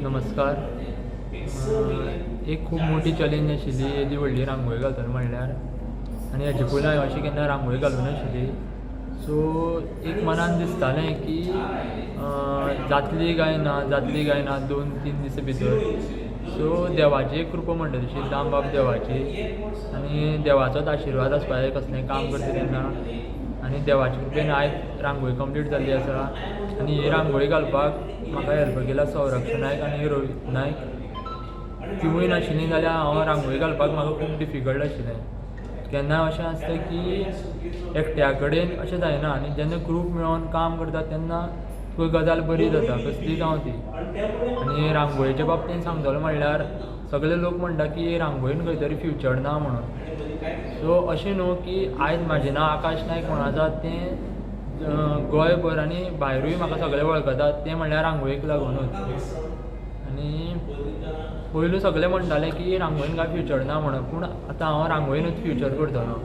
नमस्कार. एक खूब मोठी चॅलेंज आशिल्ली येदी व्हडली रांगोळी घालतना म्हणल्यार, आनी हेजे पयलीं हांवें अशी केन्ना रांगोळी घालूंक नाशिल्ली. सो एक मनान दिसतालें की जातली काय ना 2-3 दिसा भितर. सो देवाची एक कृपा म्हणटा तशी दामबाब देवाची, आनी देवाचोच आशिर्वाद आसपा जाय कसलेंय काम करता तेन्ना. आनी देवाचे कृपेन आयज रांगोळी कंप्लीट जाल्ली आसा. आनी ही रांगोळी घालपाक म्हाका हेल्प केला सौरक्ष नायक आनी रोहित नायक. तिवूय नाशिल्लीं जाल्यार हांव रांगोळी घालपाक म्हाका खूब डिफिकल्ट आशिल्लें. केन्ना अशें आसता की एकट्या कडेन अशें जायना, आनी जेन्ना ग्रूप मेळोन काम करता तेन्ना तुका गजाल बरी जाता कसली जावं ती. आनी रांगोळीच्या बाबतींत सांगतलो म्हणल्यार सगळे लोक म्हणटा की रांगोळीन खंय तरी फ्युचर ना म्हणून. सो अशें न्हू की आयज म्हाजें नांव आकाश नायक म्हणून आसा तें गोंयभर आनी भायरूय म्हाका सगळे वळखतात तें म्हणल्यार रांगोळीक लागूनच. आनी पयलू सगळे म्हणटाले की रांगोळीन काय फ्युचर ना म्हणून, पूण आतां हांव रांगोळीनूच फ्युचर करतलों.